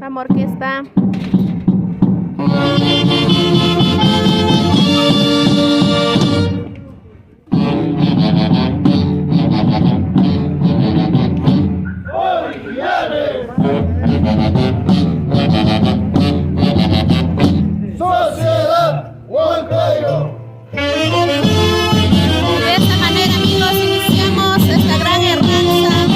Vamos, orquesta. Sociedad Huancayo. De esta manera, amigos, iniciamos esta gran herranza.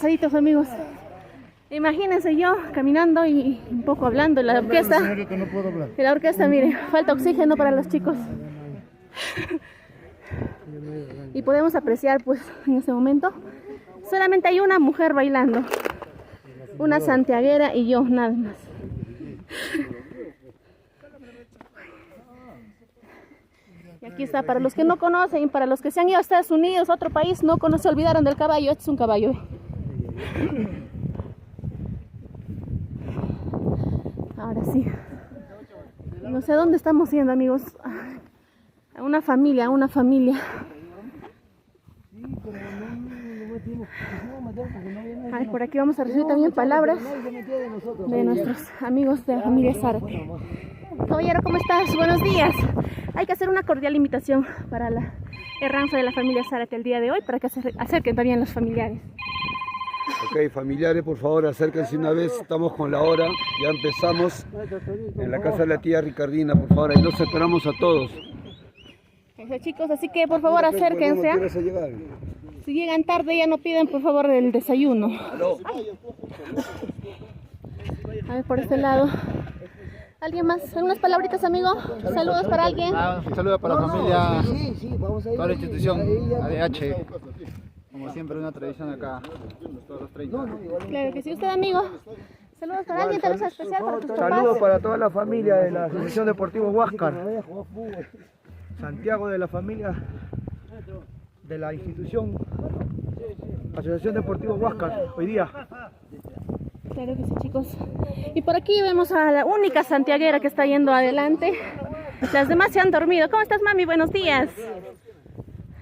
cansaditos, amigos. Imagínense yo caminando y un poco hablando en la orquesta. En la orquesta, mire, falta oxígeno para los chicos. Y podemos apreciar, pues, en ese momento, solamente hay una mujer bailando. Una santiaguera y yo, nada más. Y aquí está, para los que no conocen, para los que se han ido a Estados Unidos, a otro país, no se olvidaron del caballo. Este es un caballo. Ahora sí. No sé dónde estamos yendo, amigos. A una familia, a una familia. A ver, por aquí vamos a recibir también palabras de nuestros amigos de la familia Zárate. Caballero, ¿cómo estás? Buenos días. Hay que hacer una cordial invitación para la herranza de la familia Zárate el día de hoy, para que se acerquen también los familiares. Ok, familiares, por favor, acérquense una vez, estamos con la hora, ya empezamos en la casa de la tía Ricardina, por favor, ahí los esperamos a todos. Eso, chicos, así que por favor acérquense. Si llegan tarde ya no piden por favor el desayuno. A ver, por este lado. ¿Alguien más? ¿Algunas palabritas, amigo? ¿Saludos para alguien? Un saludo para la familia, toda la institución, ADH. Como siempre, una tradición acá, todos los 30. Claro que sí. ¿Usted, amigo? ¿Saludos para alguien? ¿Tal vez especial para tus papás? Saludos para toda la familia de la Asociación Deportiva Huáscar. Santiago, de la familia de la institución Asociación Deportiva Huáscar, hoy día. Claro que sí, chicos. Y por aquí vemos a la única santiaguera que está yendo adelante. Las demás se han dormido. ¿Cómo estás, mami? Buenos días.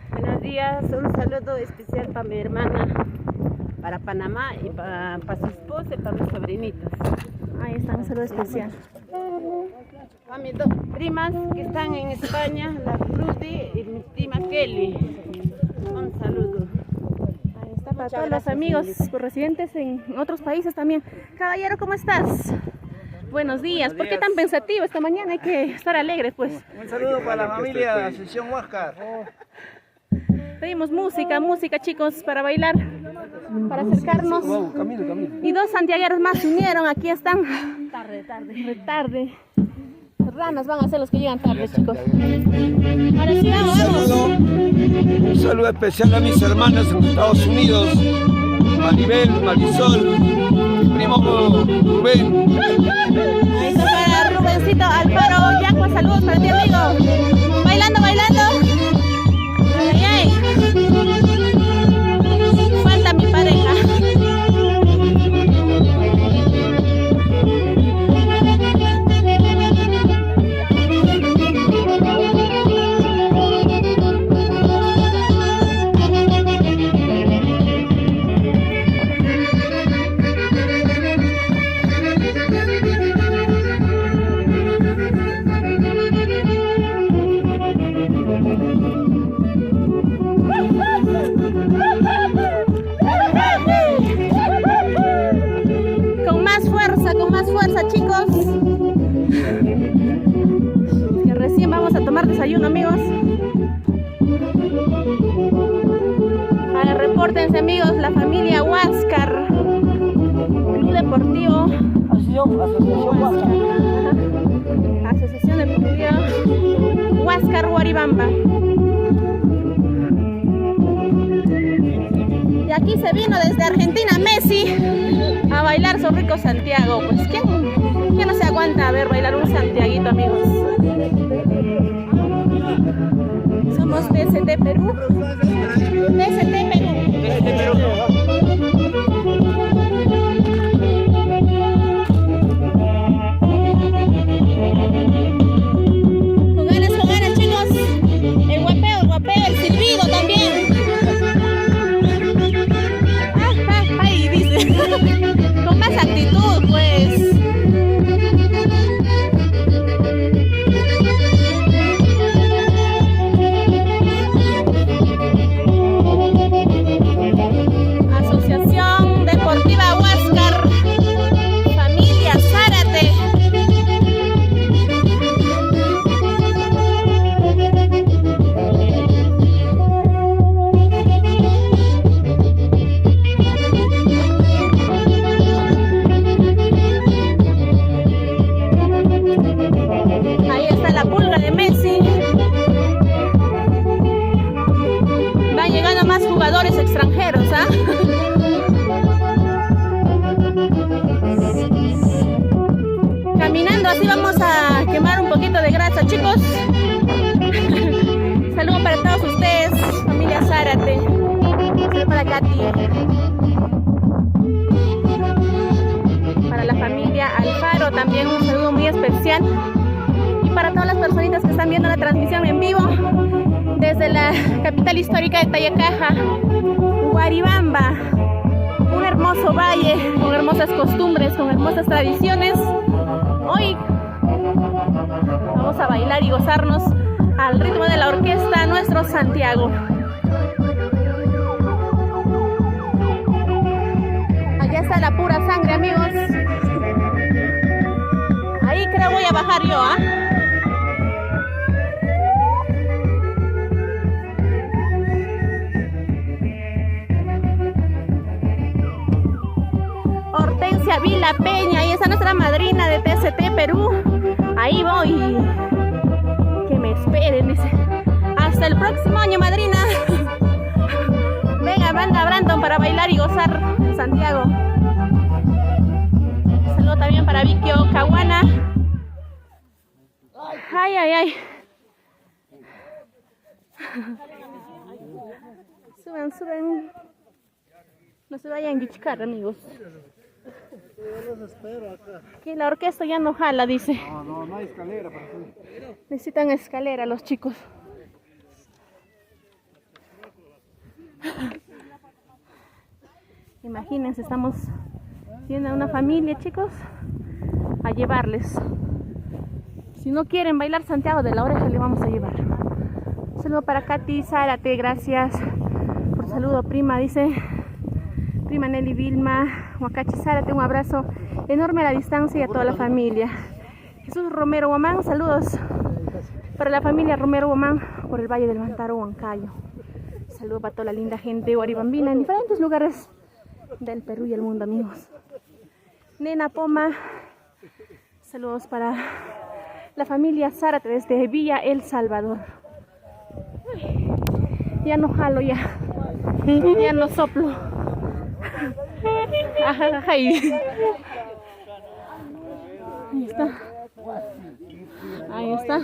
Buenos días, un saludo especial para mi hermana, para Panamá y para su esposa y para mis sobrinitos. Ahí está, un saludo especial. A mis dos primas que están en España, la Rudy y mi prima Kelly. Un saludo. Ahí está, para todos los amigos residentes en otros países también. Caballero, ¿cómo estás? Buenos días. ¿Por qué tan pensativo esta mañana? Hay que estar alegres, pues. Un saludo para la familia de la Asociación Huáscar. Pedimos música, chicos, para bailar, para acercarnos. Y dos santiagueros más se unieron, aquí están. Tarde. Ranas van a ser los que llegan tarde, chicos. Ahora sí, vamos. Un saludo especial a mis hermanas en Estados Unidos, Maribel, Marisol, mi primo Rubén. Ahí está para Rubencito, Alfaro, Yacua, saludos para ti, amigo. Bailando. Ay. Falta mi pareja. Con más fuerza, chicos. Que recién vamos a tomar desayuno, amigos. Repórtense, amigos, la familia Huáscar, Club Deportivo Asociación Deportiva Huáscar Huaribamba. Y aquí se vino desde Argentina Messi a bailar su rico Santiago. Pues ¿quién no se aguanta a ver bailar un santiaguito, amigos? Somos PST Perú. PST Perú. Con ganas, chicos. El guapeo, el silbido también. Ahí dice. Con más actitud, pues. vamos a quemar un poquito de grasa, chicos. Saludos para todos ustedes, familia Zárate. Saludos para Katy. Para la familia Alfaro también un saludo muy especial. Y para todas las personitas que están viendo la transmisión en vivo desde la capital histórica de Tayacaja, Huaribamba. Un hermoso valle con hermosas costumbres, con hermosas tradiciones. Hoy vamos a bailar y gozarnos al ritmo de la orquesta Nuestro Santiago. Allá está la pura sangre, amigos. Ahí creo voy a bajar yo, ¿ah? Hortensia Vila Peña, ahí está nuestra madrina de TCT Perú. Ahí voy. Que me esperen, dice. Hasta el próximo año, madrina. Venga, banda Brandon para bailar y gozar en Santiago. Saludo también para Vicky Caguana. Ay, ay, ay. Suban, suban. No se vayan a guichcar, amigos. Aquí la orquesta ya no jala, dice. No hay escalera para subir. Necesitan escalera los chicos. Imagínense, estamos viendo a una familia, chicos, a llevarles. Si no quieren bailar Santiago de la Oreja, le vamos a llevar. Un saludo para Katy Zárate, gracias por saludo, prima, dice. Prima Nelly Vilma, Huacachi Zárate, un abrazo enorme a la distancia y a toda la familia. Jesús Romero Guamán, saludos para la familia Romero Guamán por el Valle del Mantaro, Huancayo. Saludos para toda la linda gente guaribambina en diferentes lugares del Perú y el mundo, amigos. Nena Poma, saludos para la familia Zárate desde Villa El Salvador. Uy, ya no jalo, ya no soplo. Ahí está. Ahí está.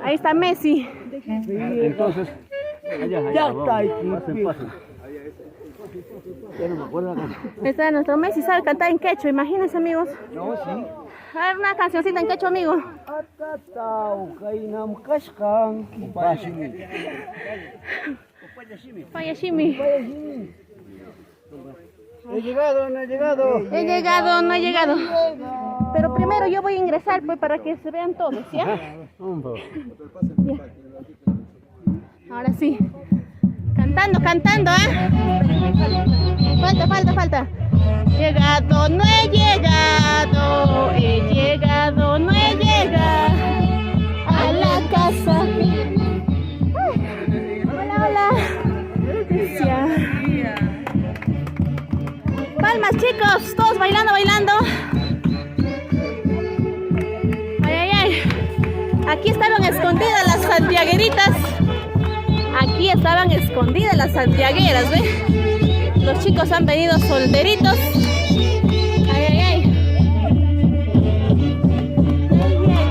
Ahí está Messi. Entonces, allá está ahí. Ya no me acuerdo la canción. Está nuestro Messi, sabe cantar en quechua, imagínense, amigos. No, sí. A ver, una cancioncita en quechua, amigo. Payashimi. He llegado, no he llegado. He llegado, no he llegado. Pero primero yo voy a ingresar, pues, para que se vean todos, ¿ya? Ya. Ahora sí. Cantando, ¿ah? Falta. Llegado, no he llegado. He llegado, no he llegado. A la casa. Ay. Hola. Ya. Palmas, chicos, todos bailando. Ay. Aquí estaban escondidas las santiagueritas. Aquí estaban escondidas las santiagueras, ¿ve? Los chicos han venido solteritos. Ay.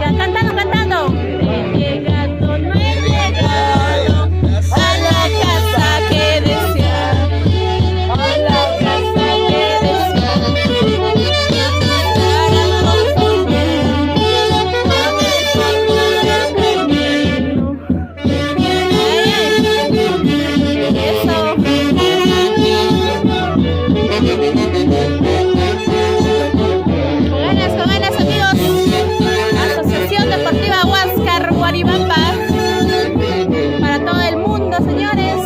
Cantando. He llegado, no he llegado a la casa que deseaba. A la casa que deseaba. Para construir Con ganas, amigos. Asociación Deportiva Huáscar Huaribamba. Para todo el mundo, señores.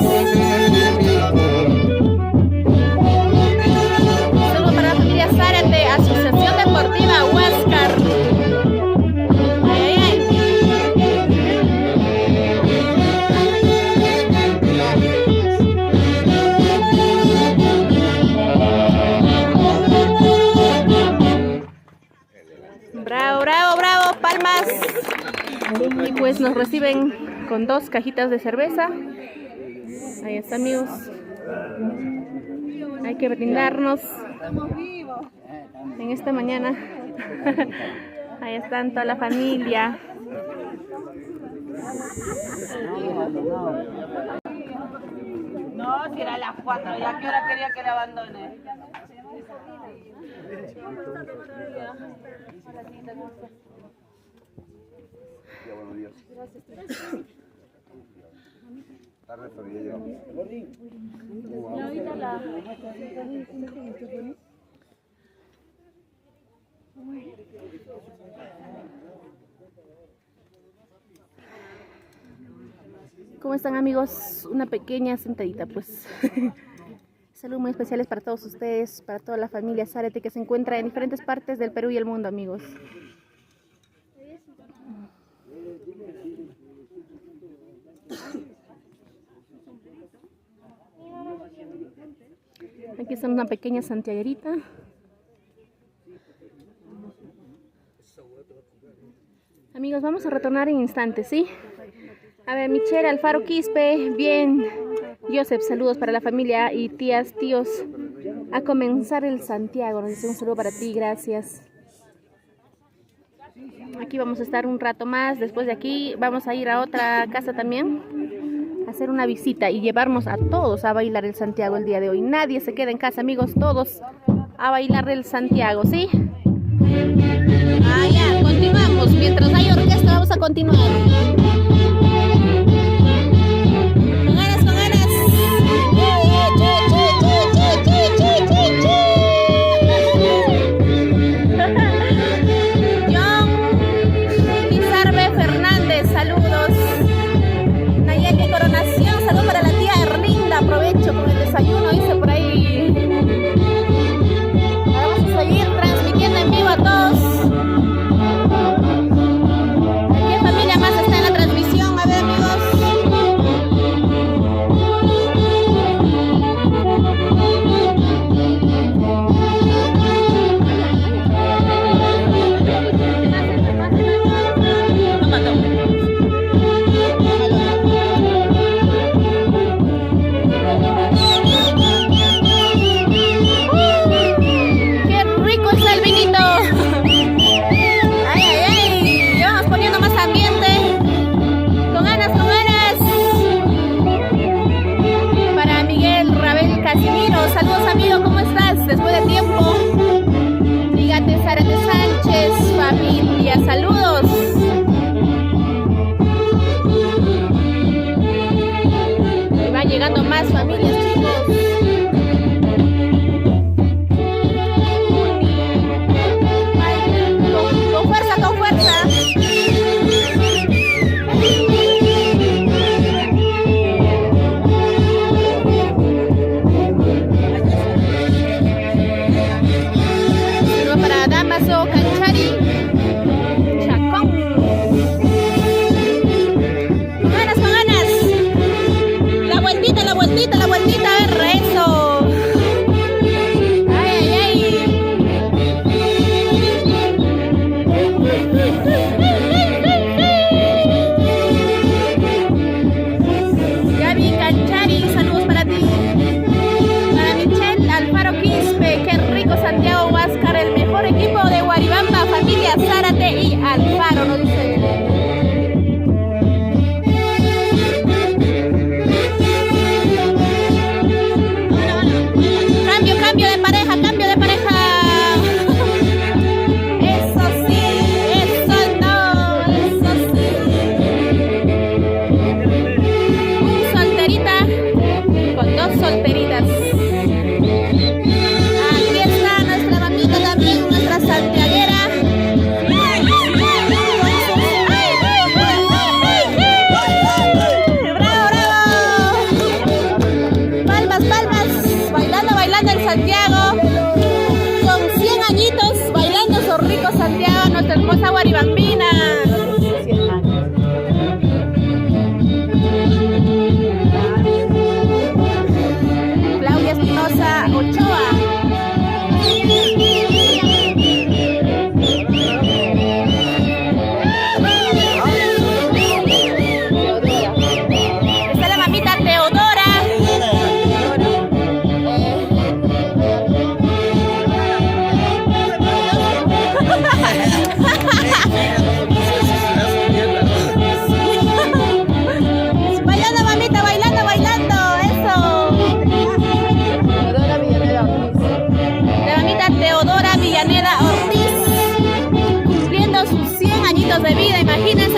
Saludos para la familia Zárate, Asociación Deportiva Huáscar. Ay. Bravo, palmas. Y pues nos reciben con 2 cajitas de cerveza. Ahí está, amigos. Hay que brindarnos en esta mañana. Ahí están toda la familia. No, si era a las 4, ¿ya qué hora quería que le abandone? Buenos días. Tarde, pero ya llegamos. ¿Cómo están, amigos? Una pequeña sentadita, pues. Saludos muy especiales para todos ustedes, para toda la familia Zárate que se encuentra en diferentes partes del Perú y el mundo, amigos. Aquí está una pequeña santiaguerita. Amigos, vamos a retornar en instantes, ¿sí? A ver, Michelle, Alfaro, Quispe, bien. Joseph, saludos para la familia y tías, tíos. A comenzar el Santiago, nos dice un saludo para ti, gracias. Aquí vamos a estar un rato más. Después de aquí vamos a ir a otra casa también, a hacer una visita y llevarnos a todos a bailar el Santiago el día de hoy. Nadie se queda en casa, amigos, todos a bailar el Santiago, ¿sí? Ah, ya, continuamos. Mientras hay orquesta vamos a continuar. Con ganas, con ganas. John Pizarbe Fernández, saludos. Nayeli Coronación, saludos para la tía Erlinda. Aprovecho con el desayuno, dice por ahí. Ahora vamos a seguir transmitiendo en vivo a todos. ¿Qué familia más está en la transmisión? A ver, amigos. ¡Qué rico está el vinito! ¡Ay, ay, ay! Ya vamos poniendo más ambiente. Con ganas, con ganas. Para Miguel Rabel Casimiro. Saludos, amigo, ¿cómo estás? Después de tiempo. Dígate, Zárate Sánchez, familia, saludos. Y van llegando más familias, chicos. Con fuerza, con fuerza. Saludos para Damaso Canchari, Chacón. Con ganas, con ganas. La vueltita, la vueltita, la vueltita. A ver, eso. Ay, ay, ay. Gaby Canchari, saludos para ti. Para Michelle Alfaro Quispe, qué rico Santiago Huáscar, el mejor equipo de Guaribamba, familia Zárate y Alfaro, nos dice. Cambio, cambio de pareja, cambio de pareja. Eso sí, eso no, eso sí. Un solterita con dos solteritas. Aquí está nuestra mamita también, nuestra santiaguera. ¡Bravo, bravo! Palmas, palmas, bailando, bailando el Santiago. Con 100 añitos, bailando su rico Santiago, nuestra hermosa guaribambina. Claudia Espinosa Ochoa. Está la mamita Teodora.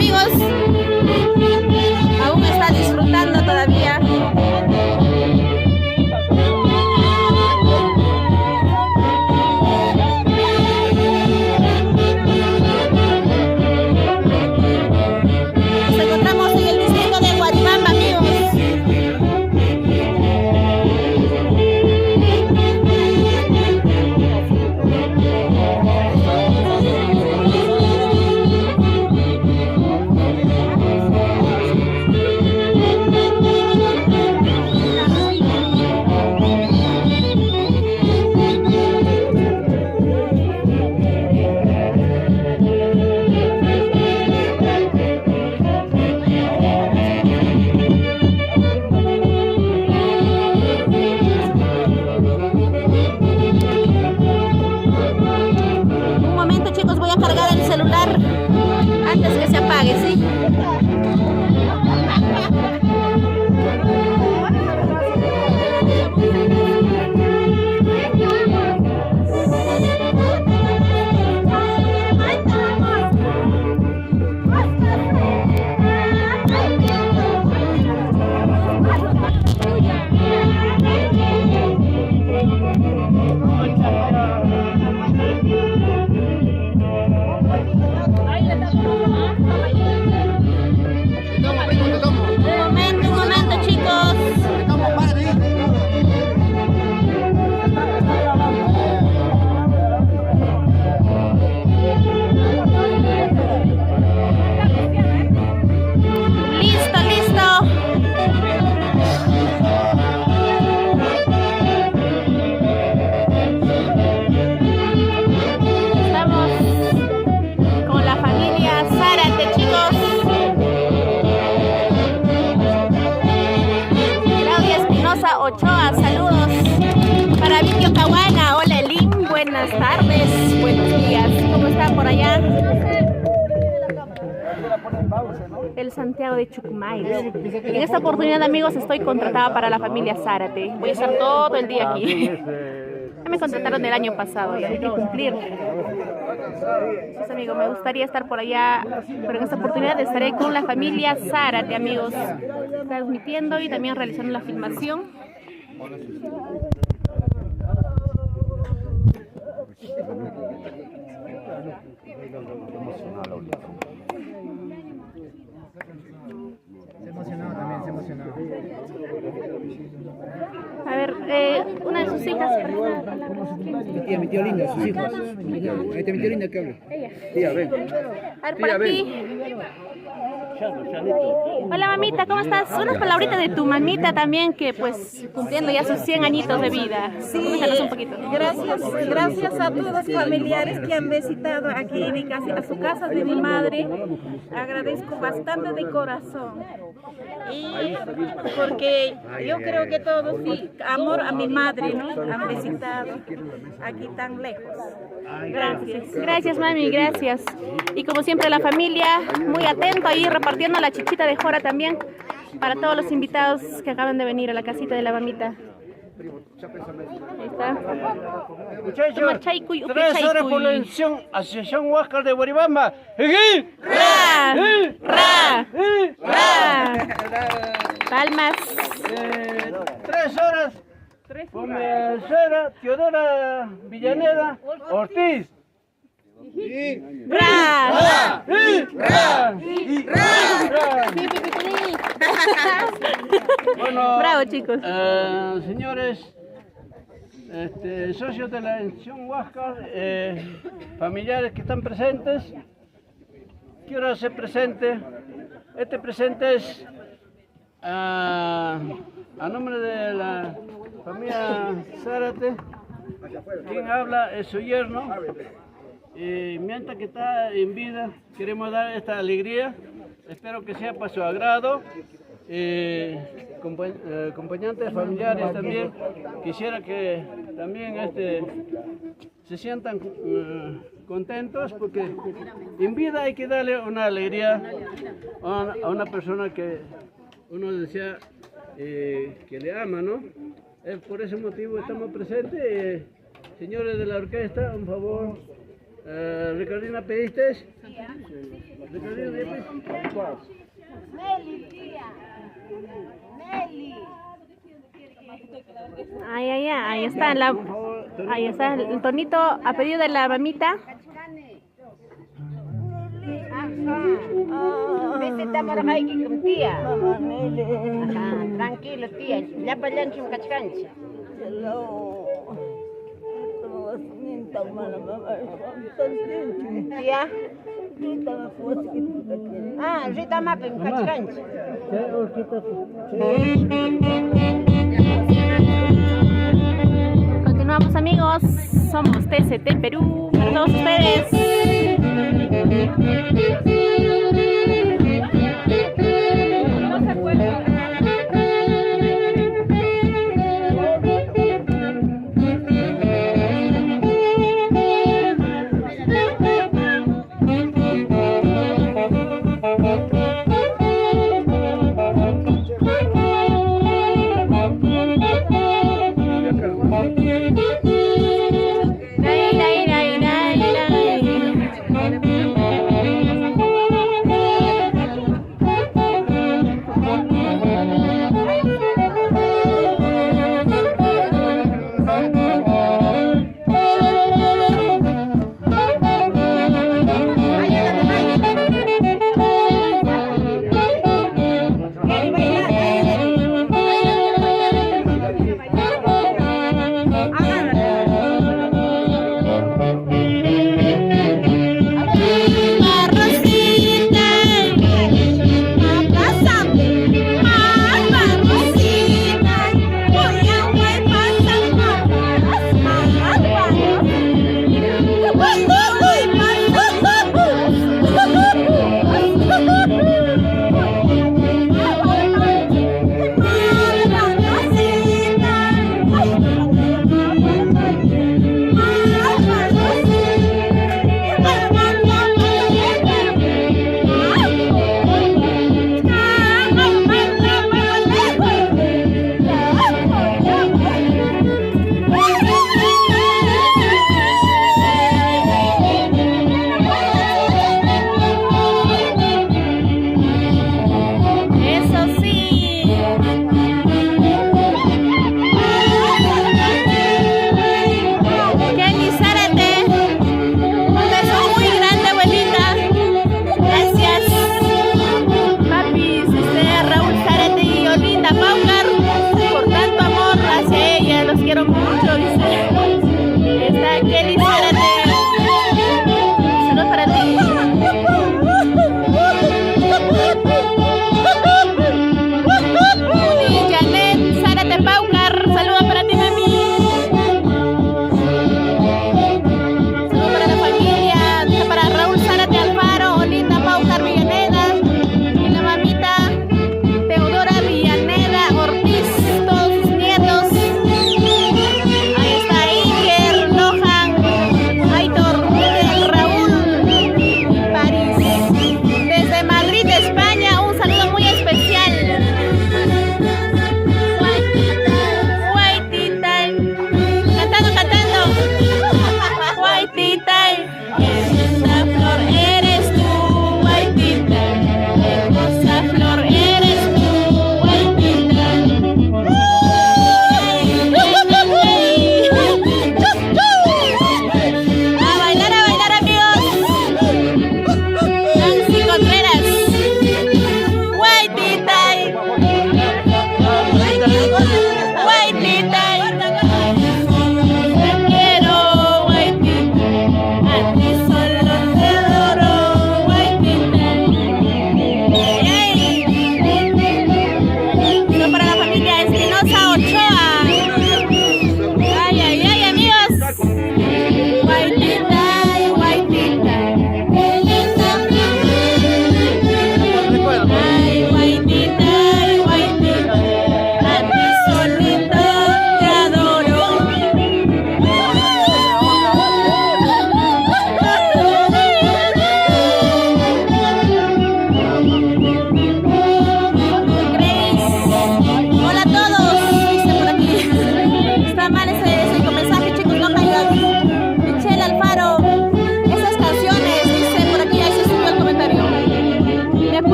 amigos. Aún está disfrutando todavía. Nos encontramos en el distrito de Guaribamba, amigos. Un momento, chicos, voy a cargar el celular antes que se apague, ¿sí? Un momento, chicos. Listo, listo. Estamos con la familia Zárate, chicos. Claudia Espinosa Ochoa, saludos. Para Vitio Cahuana, hola Elim, buenas tardes, buenos días. ¿Cómo están por allá? El Santiago de Chucumay. En esta oportunidad, amigos, estoy contratada para la familia Zárate. Voy a estar todo el día aquí. Ya me contrataron el año pasado y hay que cumplir. Pues, amigo, me gustaría estar por allá, pero en esta oportunidad estaré con la familia Zárate, amigos, transmitiendo y también realizando la filmación. Se emocionó también, se emocionó. A ver, una de sus hijas. Mi tío linda, sus hijos. Mi tío linda que habla. Tía, ven. A ver, por aquí. Hola, mamita, ¿cómo estás? Unas palabritas de tu mamita también, que pues cumpliendo ya sus 100 añitos de vida. Sí, Coméntanos un poquito. gracias a todos los familiares que han visitado aquí en mi casa, a su casa de mi madre. Agradezco bastante de corazón. Y porque yo creo que todos, sí, amor a mi madre, ¿no? Han visitado aquí tan lejos. Gracias. Gracias, mami, gracias. Y como siempre, la familia muy atento ahí repartiendo la chichita de jora también para todos los invitados que acaban de venir a la casita de la mamita. Ahí está. Muchachos, 3 horas por la Asociación Huáscar de Guaribamba. ¡Ra! ¡Ra! ¡Ra! Palmas. 3 horas por mi suegra Teodora Villaneda Ortiz. ¡Ra! Bueno, Bravo, chicos. Señores, socios de la Asociación Huáscar, familiares que están presentes, quiero hacer presente. Este presente es a nombre de la familia Zárate. Quien habla es su yerno. Mientras que está en vida, queremos dar esta alegría. Espero que sea para su agrado. Acompañantes familiares también. Quisiera que también se sientan contentos, porque en vida hay que darle una alegría a una persona que uno desea que le ama, ¿no? Por ese motivo estamos presentes. Señores de la orquesta, un favor, Ricardina, ¿pediste? Ricardina, ¿ya pediste? Meli, tía. Meli. Ahí está, ahí está el tonito a pedido de la mamita. Visita para Jaiki con tía. Ajá, tranquilo, tía. Ya para allá en Cachicancha. Tía. Rita Mapa en Cachicancha. Continuamos, amigos. Somos TCT Perú para todos ustedes.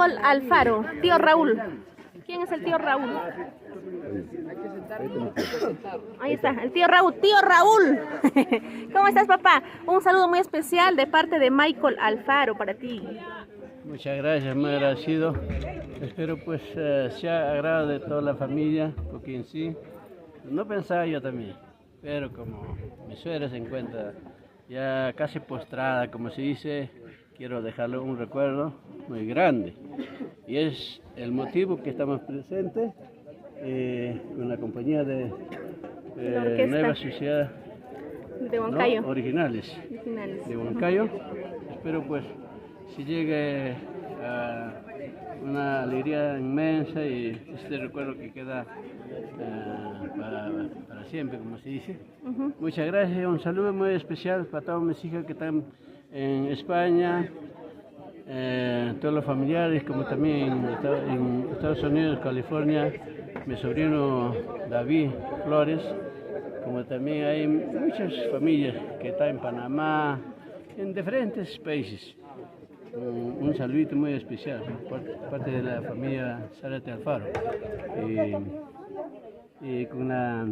Michael Alfaro, tío Raúl. ¿Quién es el tío Raúl? Ahí está, el tío Raúl. ¡Tío Raúl! ¿Cómo estás, papá? Un saludo muy especial de parte de Michael Alfaro para ti. Muchas gracias, muy agradecido. Espero pues sea agrado de toda la familia, porque en sí no pensaba yo también, pero como mi suegra se encuentra ya casi postrada, como se dice, quiero dejarle un recuerdo muy grande. Y es el motivo que estamos presentes con la compañía de Nueva Sociedad de Huancayo. Originales de Huancayo. Espero pues si llegue a una alegría inmensa y este recuerdo que queda para siempre, como se dice. Muchas gracias, un saludo muy especial para todos mis hijos que están en España, todos los familiares, como también en Estados Unidos, California, mi sobrino David Flores, como también hay muchas familias que están en Panamá, en diferentes países. Un saludito muy especial por parte de la familia Zárate Alfaro y con la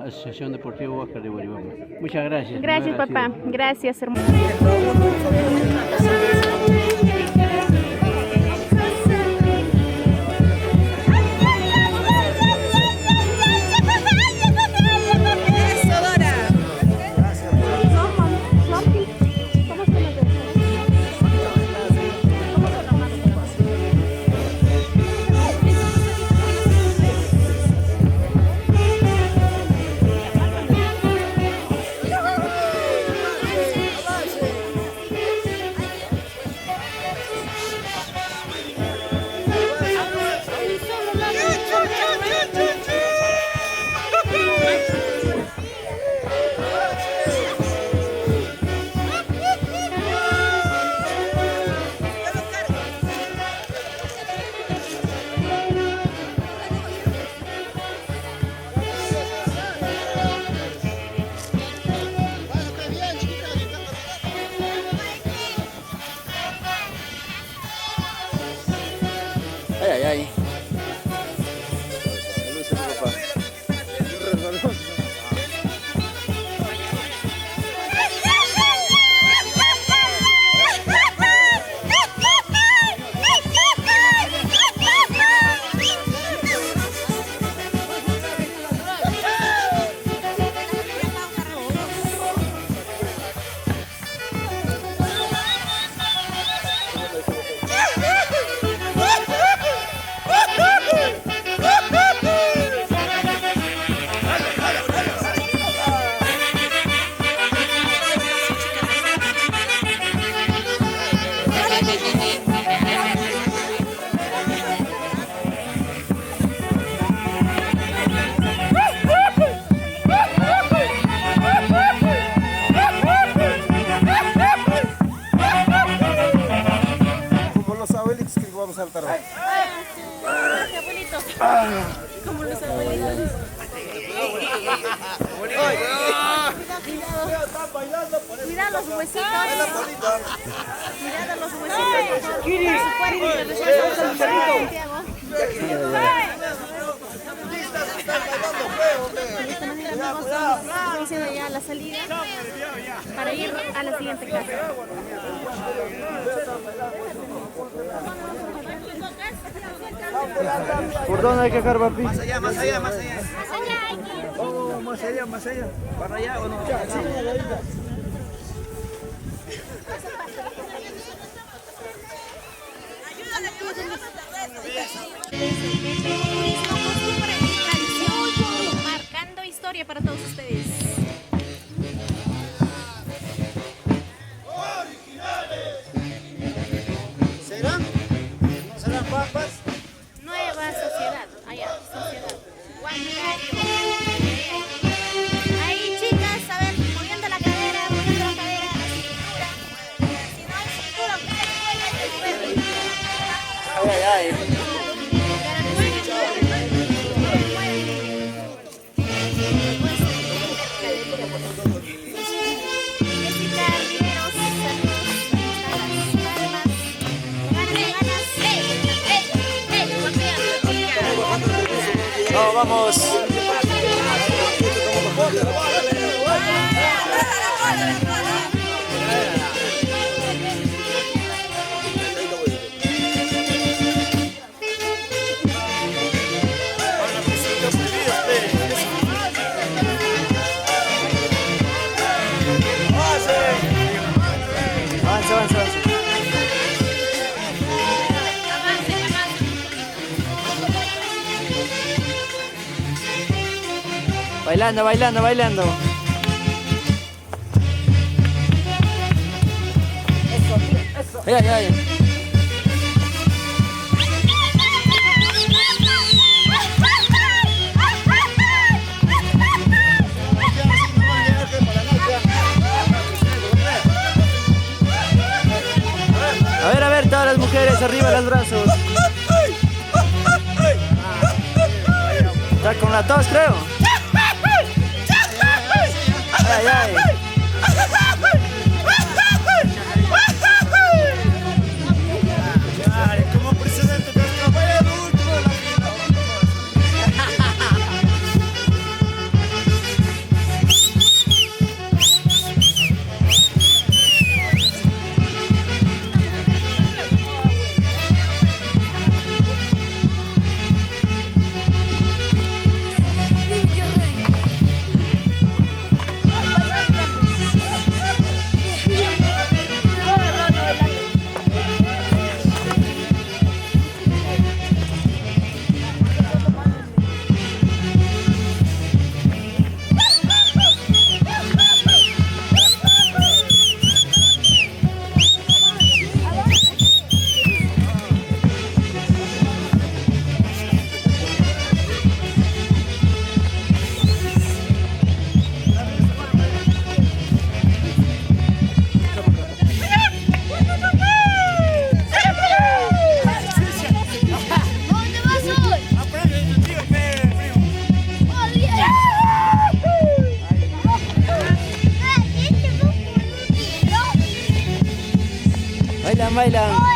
Asociación Deportiva Huáscar de Guaribamba. Muchas gracias. Gracias, papá. Gracias, hermano. Como los abuelitos. Mira los huesitos. Mira los huesitos. Ya la salida para ir a la siguiente casa. ¿Por dónde hay que dejar, papi? Más allá, más allá, más allá. Más allá hay que ir. Oh, más allá, más allá. ¿Para allá o no? Turismo, costumbre, tradición, marcando historia para todos ustedes. ¿Serán? ¿No serán papas? Nueva sociedad, allá, sociedad. Huancayo. Ahí, chicas, a ver, moviendo la cadera, la cintura. Si no hay cintura, usted juega y se mueve. Ay, ay, ay. vamos. Bailando, bailando, bailando. Ay, ay, ay. A ver, todas las mujeres, arriba los brazos. Está con la tos, creo. Ay, ay. Como presidente de esta vaya el último de la vida. Bailan, bailan.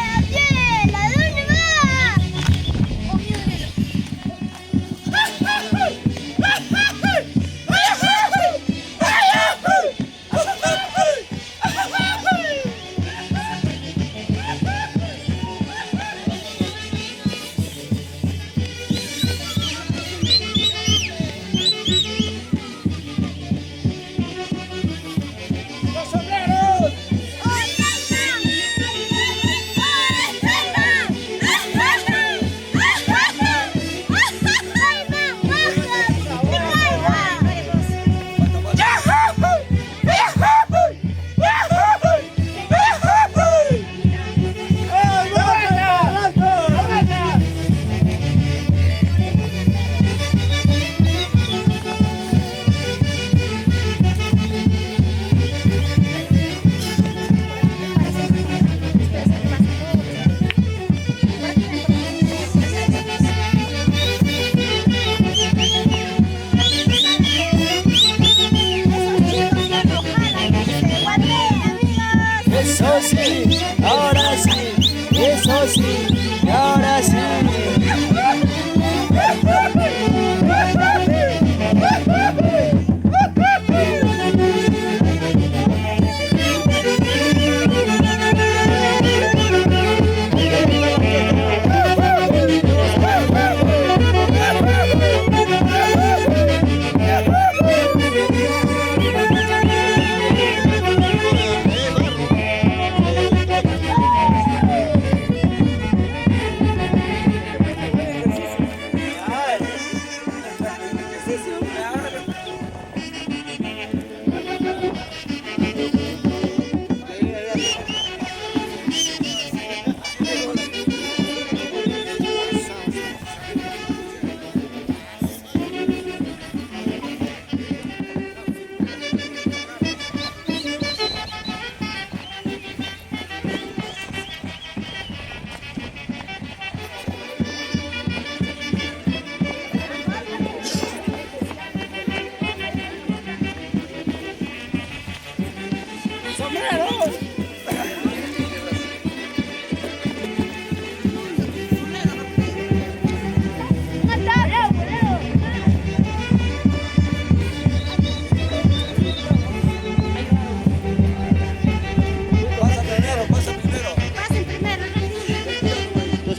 Eso sí, ahora sí, eso sí, ahora sí.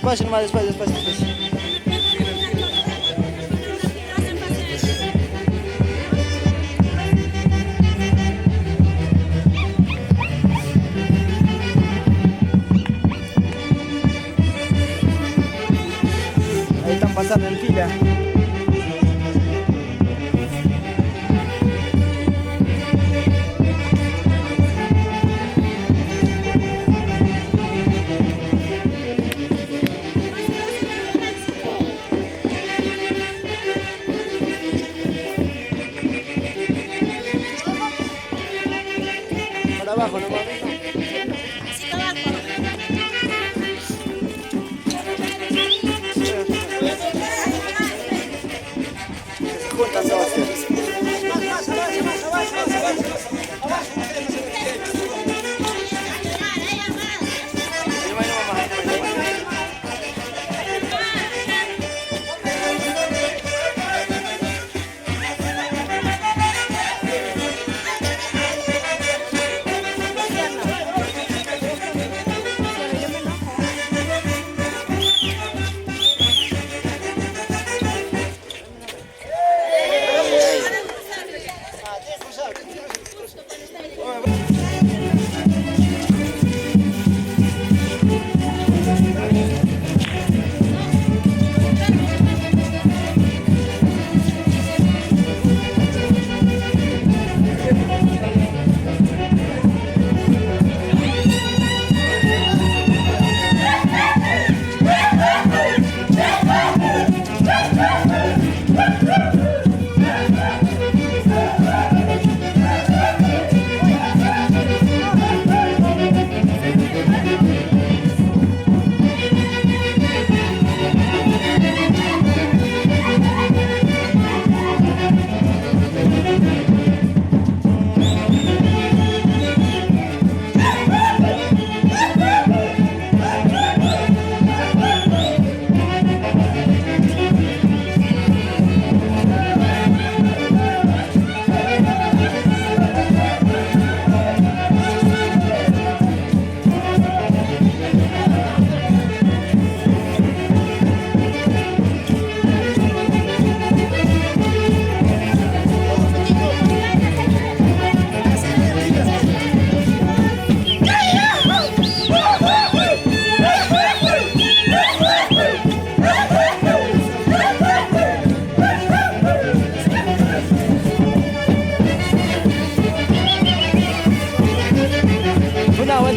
despacio nomás, despacio. Ahí están pasando en fila. Por abajo nomás. Juntas todas.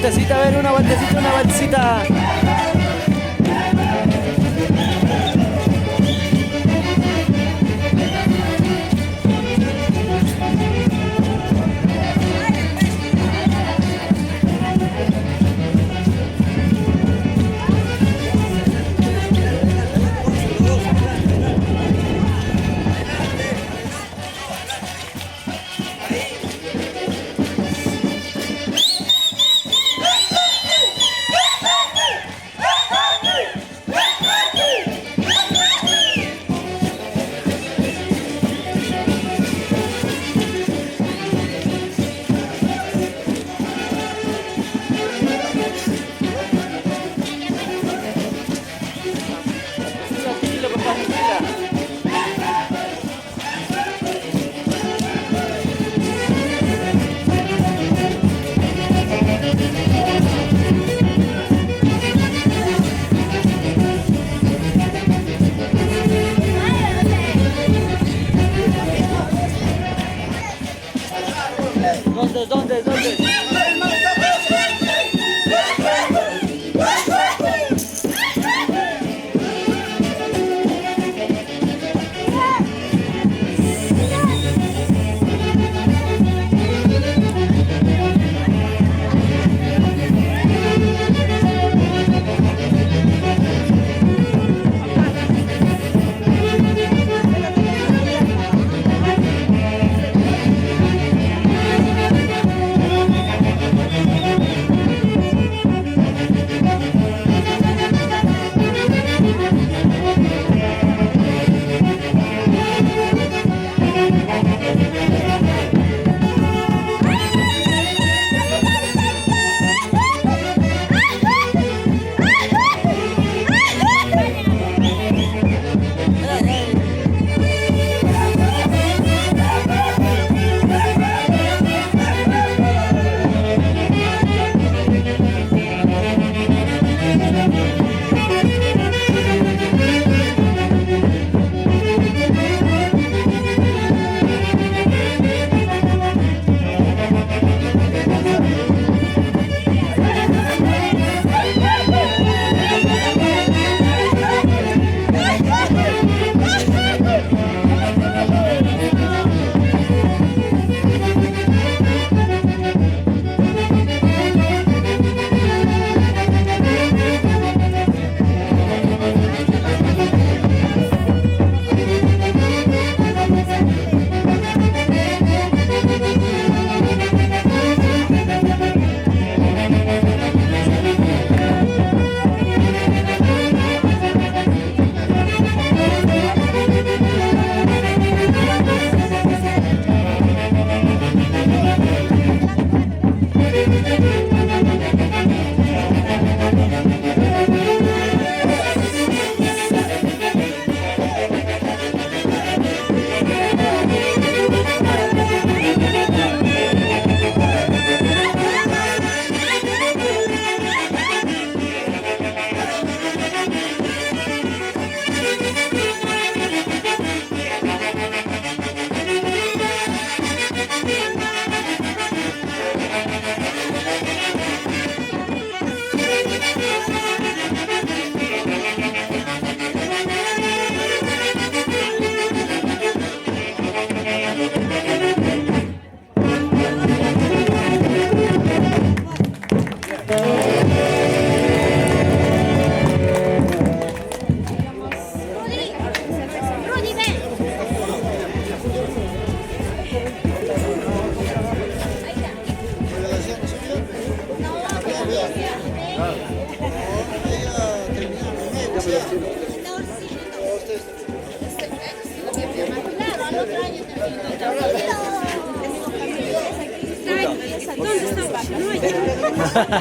vueltecita, a ver, una vueltecita. ¿Dónde?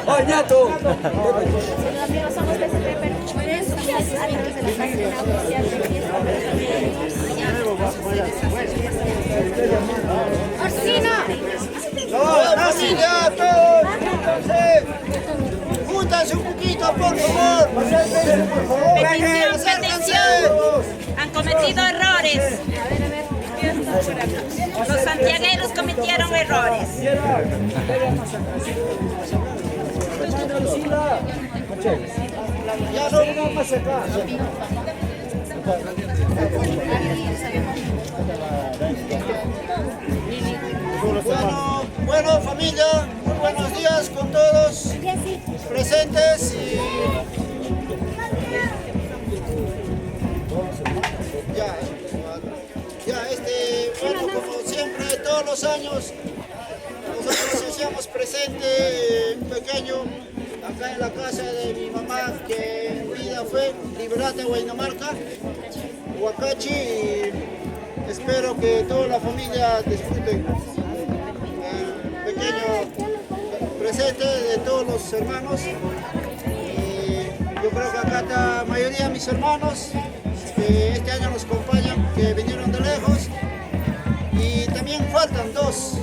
¡Oye, ñato! Amigos, somos PSP, pero por eso antes de la página oficial de fiesta. ¡Orsino! ¡No, así ya todos! ¡Júntanse un poquito, por favor! Petición. Han cometido errores. Los santiagueros cometieron errores. Ya no más acá. Bueno, familia, muy buenos días con todos presentes y bueno, como siempre, todos los años nosotros hacíamos presente pequeño acá en la casa de mi mamá, que en vida fue Liberata, Huaynamarca, Huacachi, y espero que toda la familia disfrute el pequeño presente de todos los hermanos. Y yo creo que acá está la mayoría de mis hermanos que este año nos acompañan, que vinieron de lejos, y también faltan dos.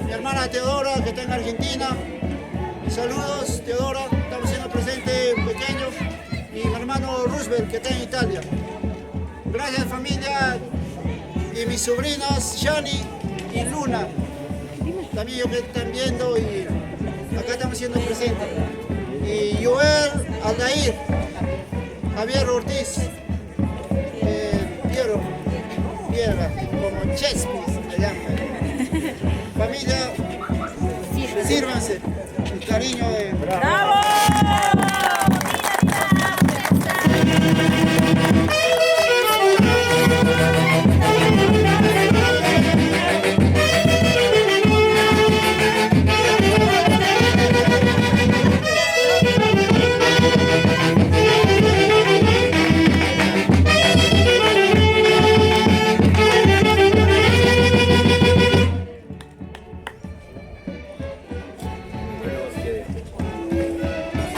Mi hermana Teodora, que está en Argentina. Saludos, Teodora, estamos siendo presente pequeño. Y mi hermano Roosevelt, que está en Italia. Gracias, familia. Y mis sobrinas Shani y Luna, también yo que están viendo, y acá estamos siendo presentes. Y Joel Aldair, Javier Ortiz, Piedra, como Chespis, se llama. Familia, sírvanse el cariño de... ¡Bravo!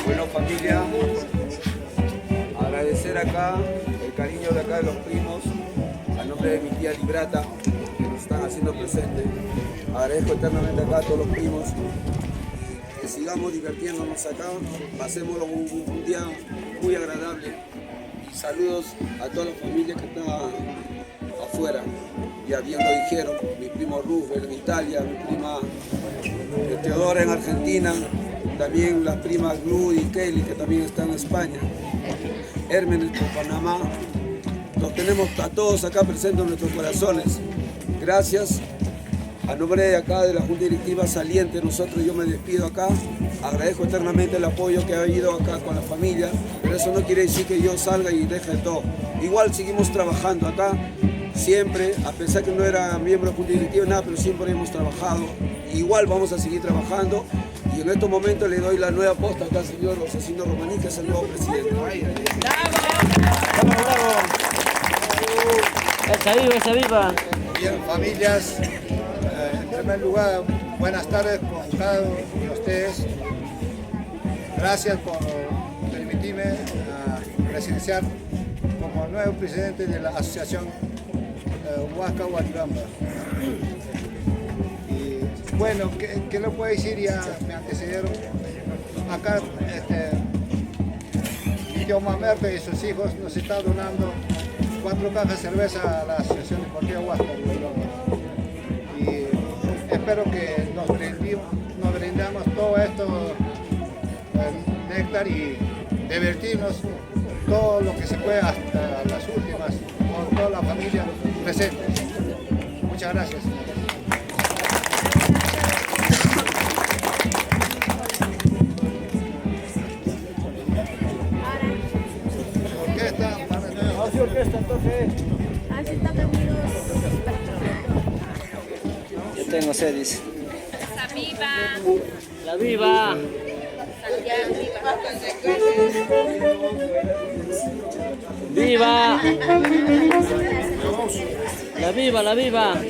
Bueno, familia, agradecer acá el cariño de acá de los primos, a nombre de mi tía Librata, que nos están haciendo presente. Agradezco eternamente acá a todos los primos, que sigamos divirtiéndonos acá, pasémoslo un día muy agradable. Y saludos a toda la familia que está afuera. Ya bien lo dijeron, mi primo Rufel en Italia, mi prima Teodora en Argentina, también las primas Glu y Kelly, que también están en España, Hermen en Panamá. Los tenemos a todos acá presentes en nuestros corazones. Gracias. A nombre de acá de la Junta Directiva saliente, yo me despido acá. Agradezco eternamente el apoyo que ha habido acá con la familia, pero eso no quiere decir que yo salga y deje todo. Igual seguimos trabajando acá, siempre, a pesar que no era miembro de la Junta Directiva, nada, pero siempre hemos trabajado. Igual vamos a seguir trabajando, y en estos momentos le doy la nueva posta acá al señor Osesino Romaní, que es el nuevo presidente. ¡Esa viva! Bien, familias, en primer lugar, buenas tardes con cada uno de ustedes. Gracias por permitirme presidenciar como nuevo presidente de la asociación Huasca Huanicamba. Y bueno, ¿qué le puedo decir? Ya me antecedieron. Acá mi tío Mamerto y sus hijos nos están donando 4 cajas de cerveza a la Asociación Deportiva Huasca. Y espero que nos brindamos todo esto, néctar, y divertirnos todo lo que se pueda hasta las últimas, con toda la familia presente. Muchas gracias. Orquesta, entonces. Así están amigos. Yo tengo sedis. ¡Esa viva! ¡La viva! ¡Viva! ¡Viva! La viva, la viva. Para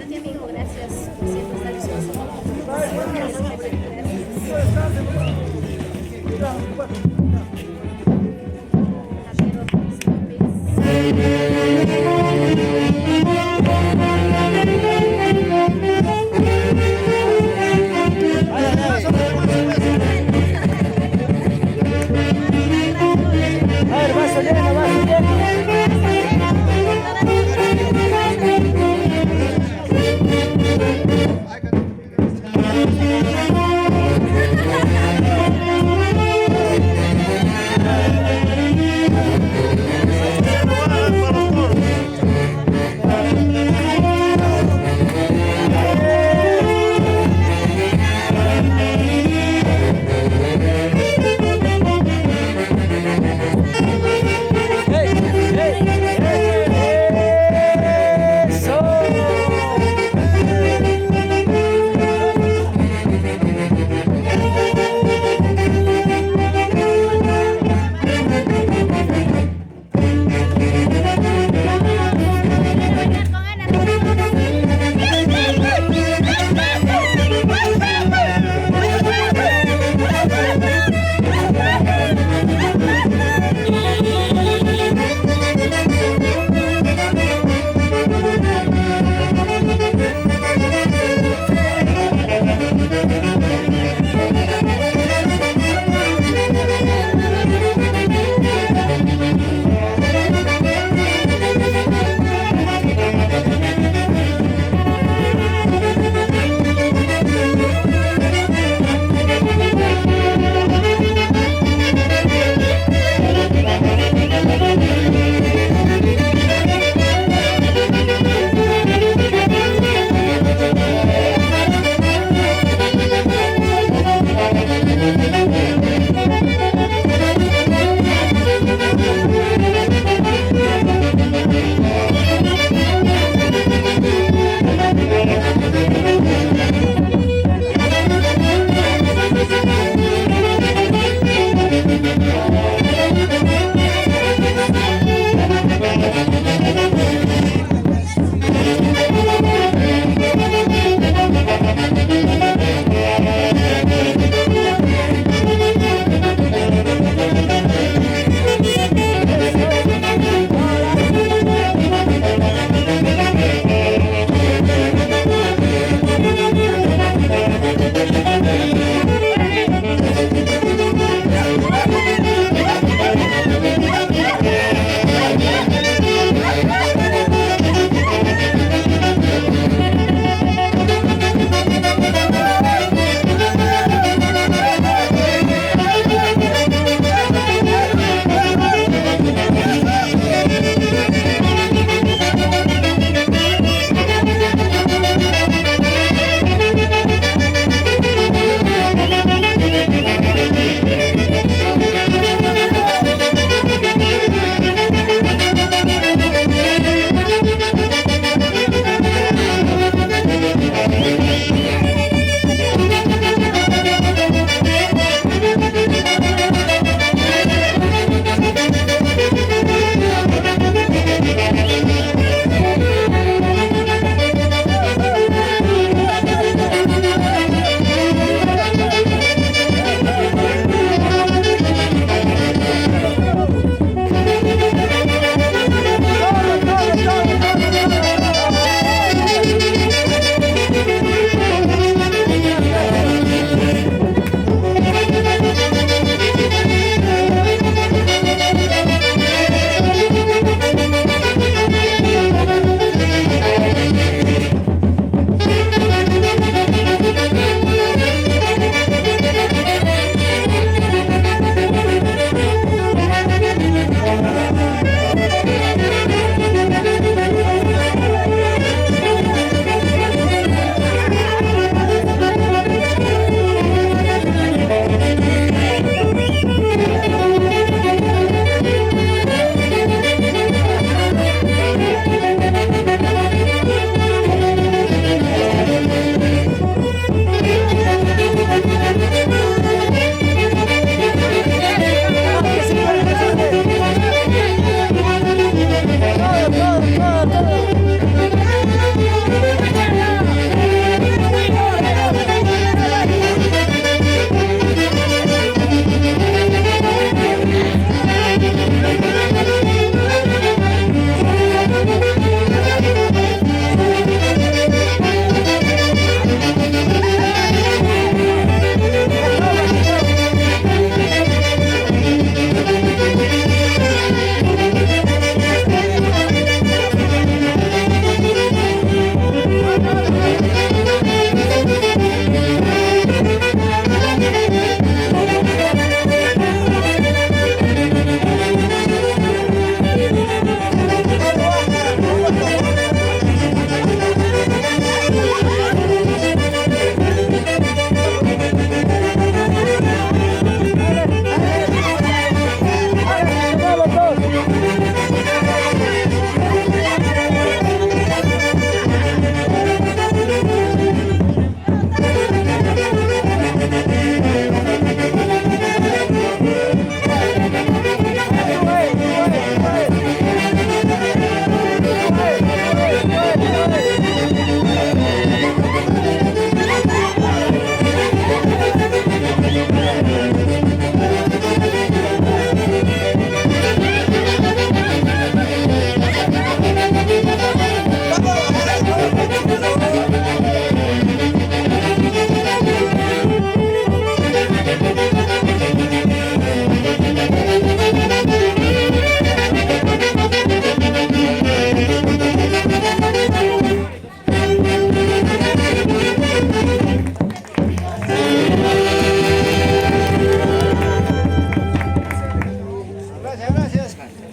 ti, amigo, gracias por siempre estar dispuesto.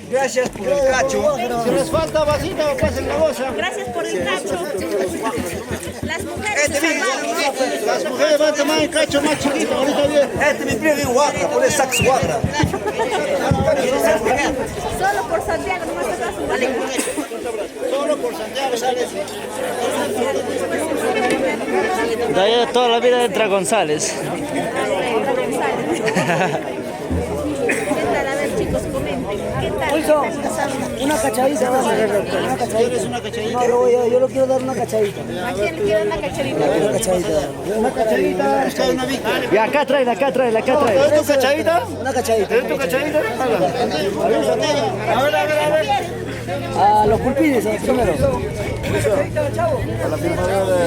Gracias por el cacho. Si les falta vasito, pasen la bolsa. Gracias por el cacho. Las mujeres se salvaron. Las mujeres van a tomar el cacho más chiquito, ahorita bien. Este me pide bien guaca, por el sax guaca. Solo por Santiago, no me está su vale. Solo por Santiago sale. De ahí de toda la vida entra González. ¿Qué tal? A ver, chicos, comenten. ¿Qué tal? Una cachadita, una cachadita. No, yo lo quiero dar una cachadita. ¿A quién le quiero una cachadita? Una cachadita. Una cachadita. Y acá trae. ¿Es tu cachadita? Una cachadita. ¿Es tu cachadita? A ver. A los culpines, primero. A la firmadora de...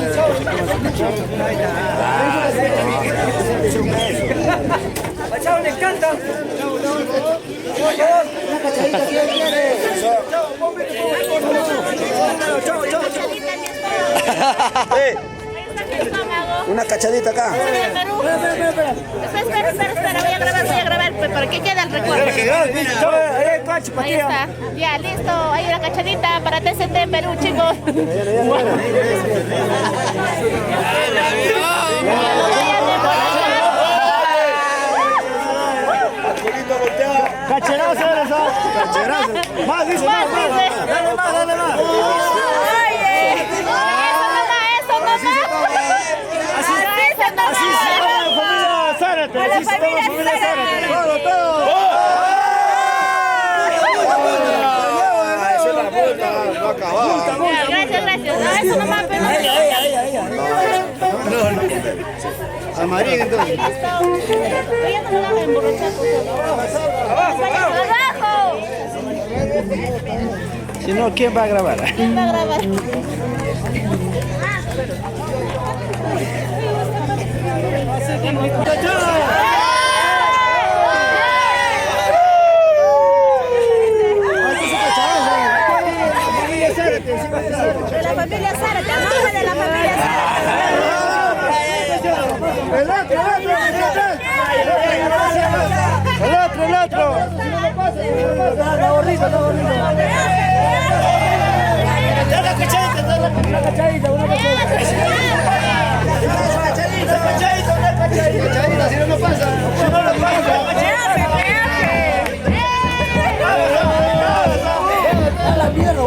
Chao, le encanta. Una cachadita, ¿quién quiere? Una cachadita acá. Espera, voy a grabar, pues, para que quede el recuerdo. Ahí está, ya, listo, hay una cachadita para TCT en Perú, chicos. Cacherazo eres, Cacherazo. Más, dice, más. Dale más. Así se llama la familia Zárate. Así se llama la familia Zárate. Todo. Esa es la puta, no acababa. Gracias. Eso nomás, pero... A María, entonces. Ya no me van a emborrachar, ¡Abajo! Si no, ¿quién va a grabar? ¿Quién va a grabar? De la familia Zárate, a nombre de la familia Zárate. El otro. La gorrita. Una cachadita. Si no pasa. La mierda.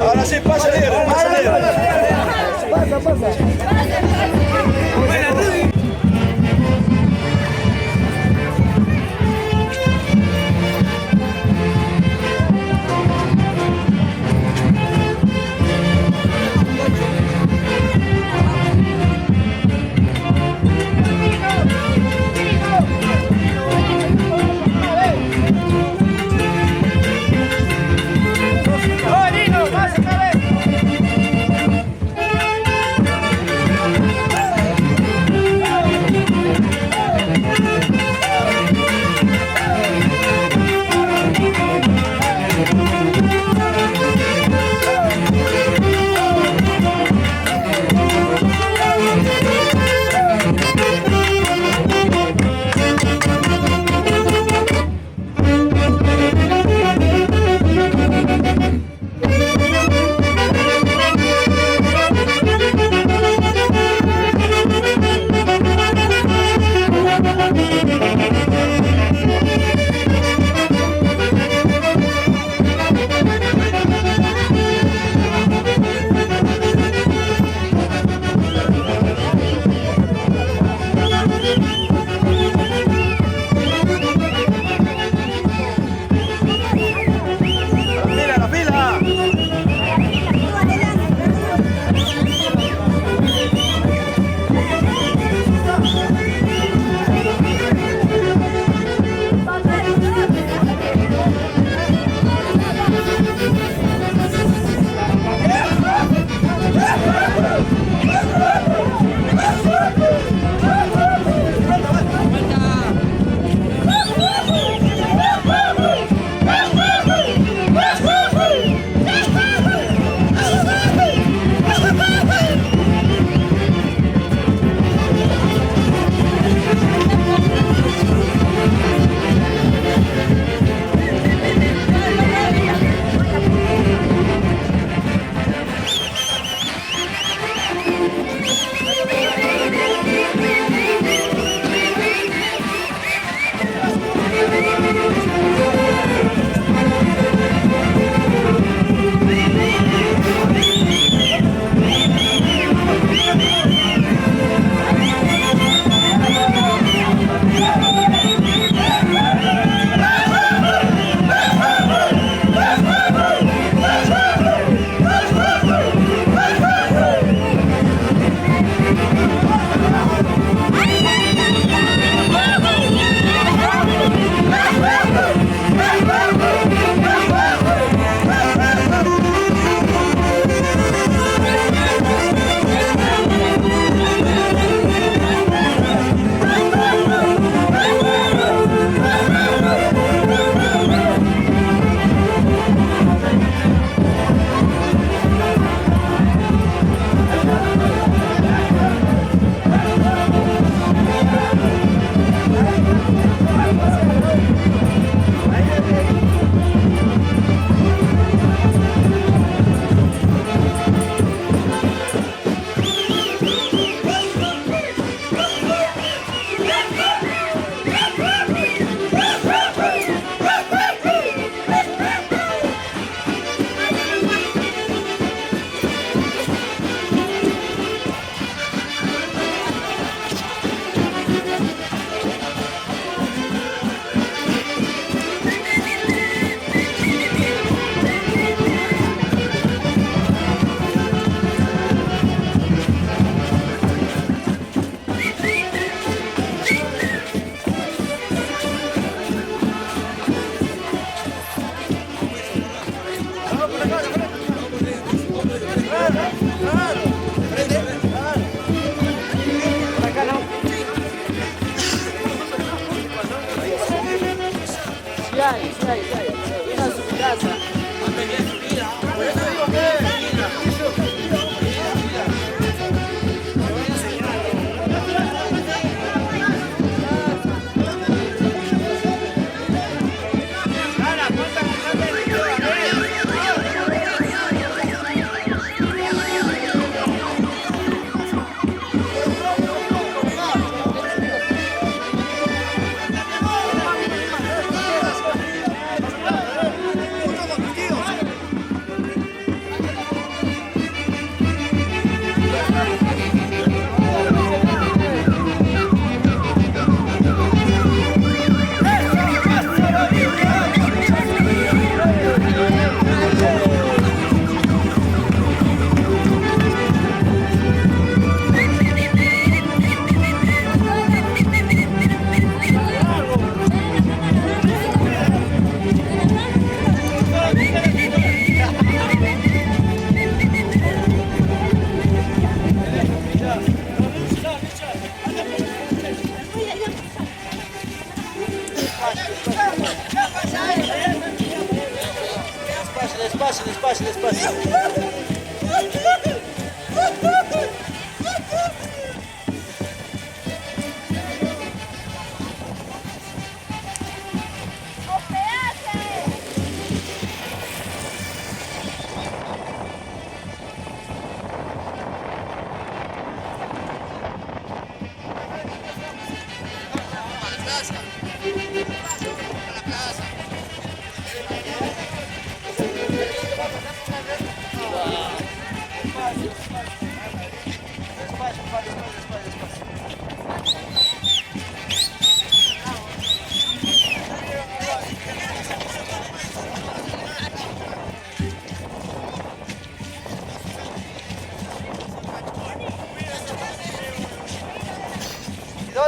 Ahora sí, pasa libre. Pasa.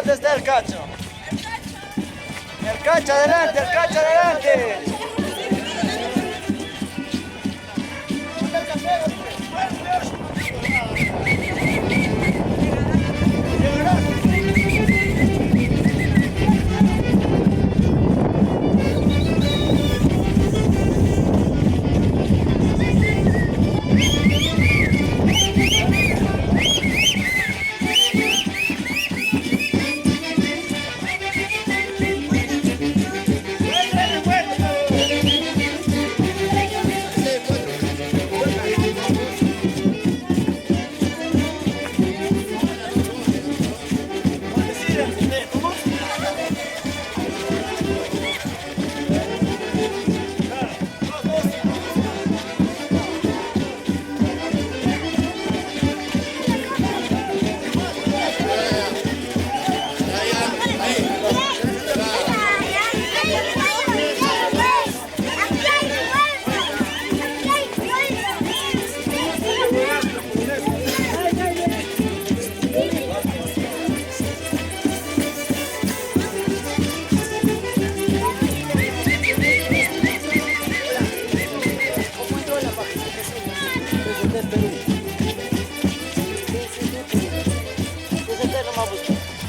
¿Dónde está el cacho? El cacho adelante, el cacho adelante.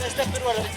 Este es Perú.